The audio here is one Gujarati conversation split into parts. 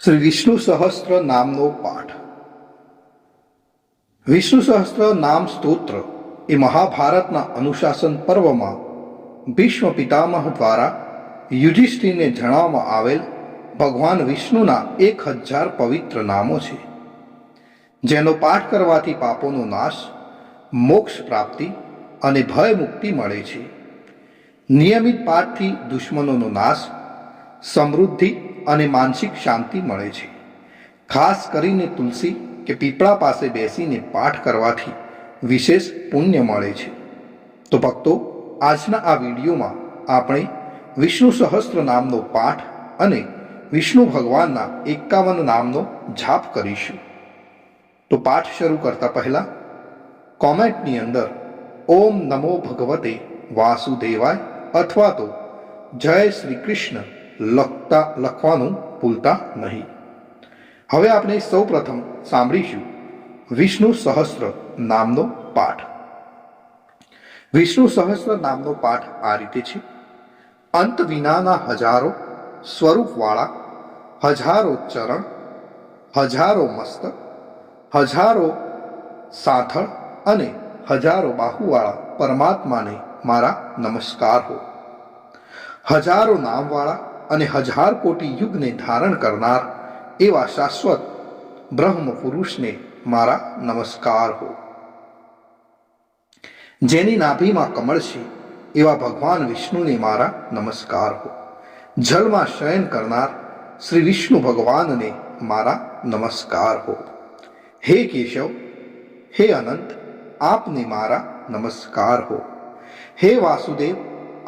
શ્રી વિષ્ણુ સહસ્ત્ર નામનો પાઠ. વિષ્ણુ સહસ્ત્ર નામ સ્તોત્ર એ મહાભારતના અનુશાસન પર્વમાં ભીષ્મ પિતામહ દ્વારા યુધિષ્ઠિરને જણાવવામાં આવેલ ભગવાન વિષ્ણુના 1000 પવિત્ર નામો છે, જેનો પાઠ કરવાથી પાપોનો નાશ, મોક્ષ પ્રાપ્તિ અને ભય મુક્તિ મળે છે. નિયમિત પાઠથી દુશ્મનોનો નાશ, સમૃદ્ધિ અને માનસિક શાંતિ મળે છે. ખાસ કરીને તુલસી કે પીપળા પાસે બેસીને પાઠ કરવાથી વિશેષ પુણ્ય મળે છે. તો ભક્તો, આજના આ વિડીયોમાં આપણે વિષ્ણુ સહસ્ત્ર નામનો પાઠ અને વિષ્ણુ ભગવાનના 51 નામનો જાપ કરીશું. તો પાઠ શરૂ કરતા પહેલા કોમેન્ટની અંદર ઓમ નમો ભગવતે વાસુદેવાય અથવા તો જય શ્રી કૃષ્ણ લખવાનું ભૂલતા નહીં. હવે આપણે સૌ પ્રથમ સાંભળીશું વિષ્ણુ સહસ્ત્ર નામનો પાઠ. વિષ્ણુ સહસ્ત્ર નામનો પાઠ આ રીતે છે. અંત વિનાના હજારો સ્વરૂપવાળા, હજારો ચરણ, હજારો મસ્તક, હજારો સાથળ અને હજારો બાહુવાળા પરમાત્માને મારા નમસ્કાર હો. હજારો નામવાળા અને 1000 કોટી યુગને ધારણ કરનાર એવા શાશ્વત બ્રહ્મ પુરુષને મારા નમસ્કાર હો. જેની નાભીમાં કમળ છે એવા ભગવાન વિષ્ણુને મારા નમસ્કાર હો. જળમાં શયન કરનાર શ્રી વિષ્ણુ ભગવાનને મારા નમસ્કાર હો. હે કેશવ, હે અનંત, આપને મારા નમસ્કાર હો. હે વાસુદેવ,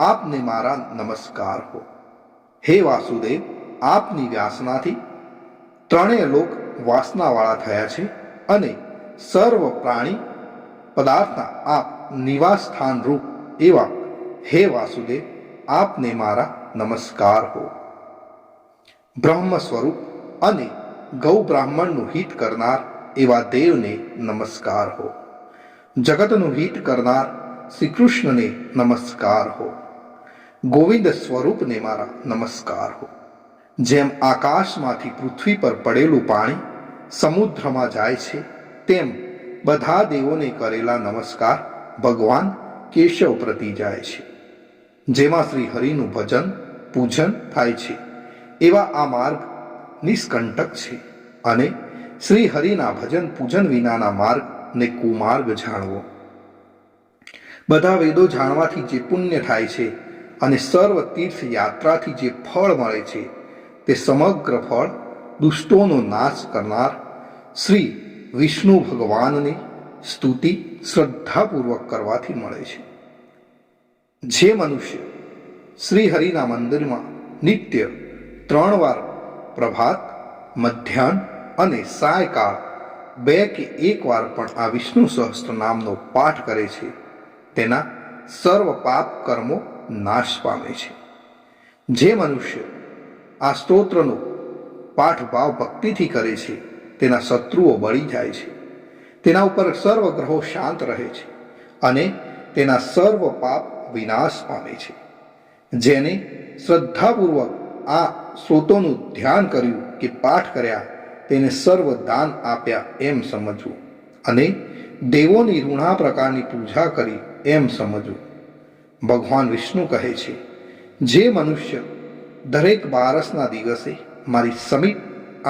આપને મારા નમસ્કાર હો. હે વાસુદેવ, આપની વ્યાસનાથી ત્રણેય લોક વાસનાવાળા થયા છે અને સર્વ પ્રાણી પદાર્થના આપ નિવાસ સ્થાન રૂપ એવા હે વાસુદેવ, આપને મારા નમસ્કાર હો. બ્રહ્મ સ્વરૂપ અને ગૌ બ્રાહ્મણનું હિત કરનાર એવા દેવને નમસ્કાર હો. જગતનું હિત કરનાર શ્રી કૃષ્ણને નમસ્કાર હો. ગોવિંદ સ્વરૂપને મારા નમસ્કાર હો. જેમ આકાશમાંથી પૃથ્વી પર પડેલું પાણી સમુદ્રમાં જાય છે, તેમ બધા દેવોને કરેલા નમસ્કાર ભગવાન કેશવ પ્રતિ જાય છે. જેમાં શ્રી હરિનું ભજન પૂજન થાય છે એવા આ માર્ગ નિષ્કંટક છે, અને શ્રી હરિના ભજન પૂજન વિનાના માર્ગ ને કુમાર્ગ જાણવો. બધા વેદો જાણવાથી જે પુણ્ય થાય છે અને સર્વ તીર્થ યાત્રાથી જે ફળ મળે છે, તે સમગ્ર ફળ દુષ્ટોનો નાશ કરનાર શ્રી વિષ્ણુ ભગવાનની સ્તુતિ શ્રદ્ધાપૂર્વક કરવાથી મળે છે. જે મનુષ્ય શ્રી હરિના મંદિરમાં નિત્ય 3 વાર પ્રભાત, મધ્યાહ્ન અને સાયકાળ 2 કે 1 વાર પણ આ વિષ્ણુ સહસ્ત્ર નામનો પાઠ કરે છે, તેના સર્વ પાપ કર્મો નાશ પામે છે. જે મનુષ્ય આ સ્તોત્રનો પાઠ ભાવ ભક્તિથી કરે છે, તેના શત્રુઓ બળી જાય છે, તેના ઉપર સર્વ ગ્રહો શાંત રહે છે અને તેના સર્વ પાપ વિનાશ પામે છે. જેને શ્રદ્ધાપૂર્વક આ સ્ત્રોતોનું ધ્યાન કર્યું કે પાઠ કર્યા, તેને સર્વ દાન આપ્યા એમ સમજવું અને દેવોની ઋણા પ્રકારની પૂજા કરી એમ સમજવું. ભગવાન વિષ્ણુ કહે છે, જે મનુષ્ય દરેક બારસના દિવસે મારી સમીપ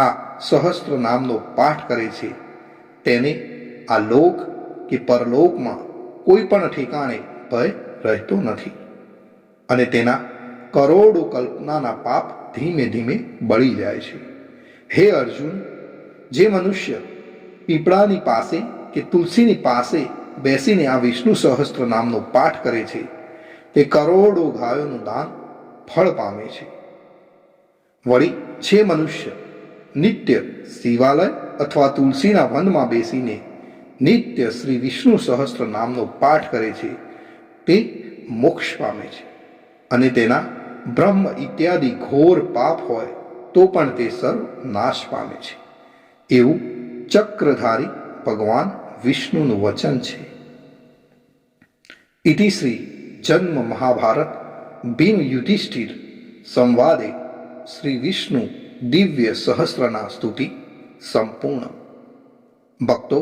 આ સહસ્ત્ર નામનો પાઠ કરે છે, તેને આ લોક કે પરલોકમાં કોઈ પણ ઠેકાણે ભય રહેતો નથી અને તેના કરોડો કલ્પનાના પાપ ધીમે ધીમે બળી જાય છે. હે અર્જુન, જે મનુષ્ય પીપળાની પાસે કે તુલસીની પાસે બેસીને આ વિષ્ણુ સહસ્ત્ર નામનો પાઠ કરે છે, તે કરોડો ગાયોનું દાન ફળ પામે છે. વળી જે મનુષ્ય નિત્ય શિવાલય અથવા તુલસીના વનમાં બેસીને નિત્ય શ્રી વિષ્ણુ સહસ્ત્ર નામનો પાઠ કરે છે, તે મોક્ષ પામે છે અને તેના બ્રહ્મ ઇત્યાદિ ઘોર પાપ હોય તો પણ તે સર્વ નાશ પામે છે. એવું ચક્રધારી ભગવાન વિષ્ણુનું વચન છે. ઇતિ શ્રી જન્મ મહાભારત ભીમ યુધિષ્ઠિર સંવાદે શ્રી વિષ્ણુ દિવ્ય સહસ્રના સ્તુતિ સંપૂર્ણ. ભક્તો,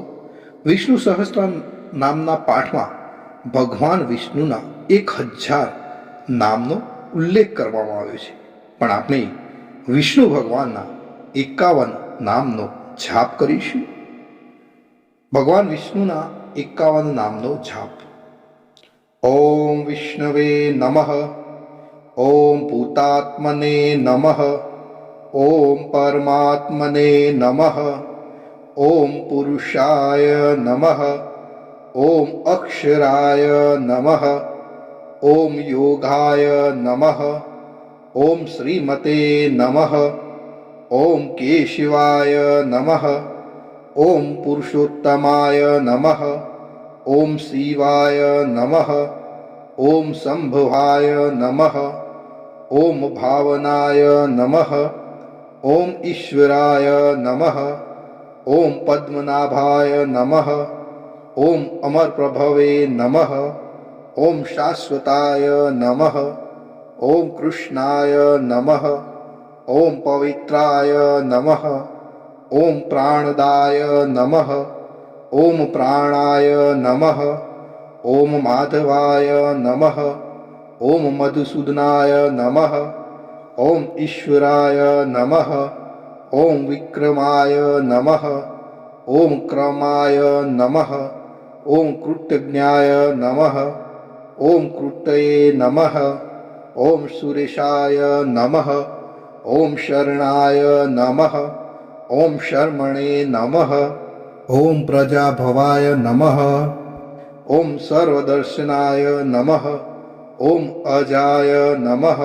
વિષ્ણુ સહસ્ત્ર નામના પાઠમાં ભગવાન વિષ્ણુના 1000 નામનો ઉલ્લેખ કરવામાં આવ્યો છે, પણ આપણે વિષ્ણુ ભગવાનના 51 નામનો જાપ કરીશું. ભગવાન વિષ્ણુના 51 નામનો જાપ. ઓમ વિષ્ણવે નમઃ, ઓમ ભૂતાત્મને નમઃ, ઓમ પરમાત્મને નમઃ, ઓમ પુરુષાય નમઃ, ઓમ અક્ષરાય નમઃ, ઓમ યોગાય નમઃ, ઓમ શ્રીમતે નમઃ, ઓમ કેશવાય નમઃ, ઓમ પુરુષોત્તમાય નમઃ, ઓમ શિવાય નમઃ, ઓમ સંભવાય નમઃ, ઓમ ભાવનાય નમઃ, ઓમ ઈશ્વરાય નમઃ, ઓમ પદ્મનાભાય નમઃ, ઓમ અમરપ્રભવે નમઃ, ઓમ શાશ્વતાય નમઃ, ઓમ કૃષ્ણાય નમઃ, ઓમ પવિત્રાય નમઃ, ઓમ પ્રાણદાય નમઃ, ઓમ પ્રાણાય નમઃ, ઓમ માધવાય નમઃ, ઓમ મધુસૂદનાય નમઃ, ઓમ ઈશ્વરાય નમઃ, ઓમ વિક્રમાય નમઃ, ઓમ ક્રમાય નમઃ, ઓમ કૃતજ્ઞાય નમઃ, ઓમ કૃતયે નમઃ, ઓમ સુરેશાય નમઃ, ઓમ શરણાય નમઃ, ઓમ શર્મણે નમઃ, ઓમ પ્રજાભવાય નમઃ, ઓમ સર્વદર્શનાય નમઃ, ઓમ અજાય નમઃ,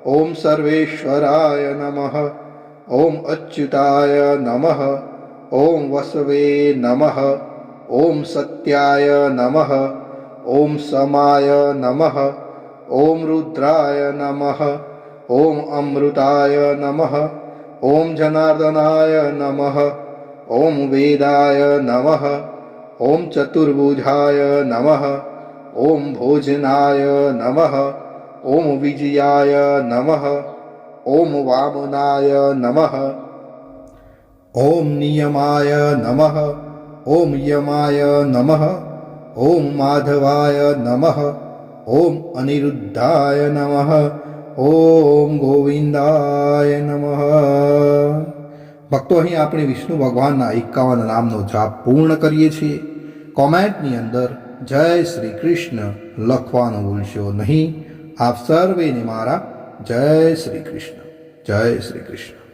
ઓમ સર્વેશ્વરાય નમઃ, ઓમ અચ્યુતાય નમઃ, ઓમ વસવે નમઃ, ઓમ સત્યાય નમઃ, ઓમ સમાય નમઃ, ઓમ રુદ્રાય નમઃ, ઓમ અમૃતાય નમઃ, ઓમ જનાર્દનાય નમઃ, ઓમ વેદાય નમઃ, ઓમ ચતુર્ભુજાય નમઃ, ઓમ ભોજનાય નમઃ, ઓમ વિજયાય નમઃ, ઓમ વામનાય નમઃ, ઓમ નિયમાય નમઃ, ઓમ યમાય નમઃ, ઓમ માધવાય નમઃ, ઓમ અનિરુદ્ધાય નમઃ, ઓમ ગોવિંદાય નમઃ. ભક્તો, અહીં આપણે વિષ્ણુ ભગવાનના 51 નામનો જાપ પૂર્ણ કરીએ છીએ. કોમેન્ટની અંદર જય શ્રી કૃષ્ણ લખવાનું ભૂલશો નહીં. આપ સર્વેને મારા જય શ્રી કૃષ્ણ, જય શ્રી કૃષ્ણ.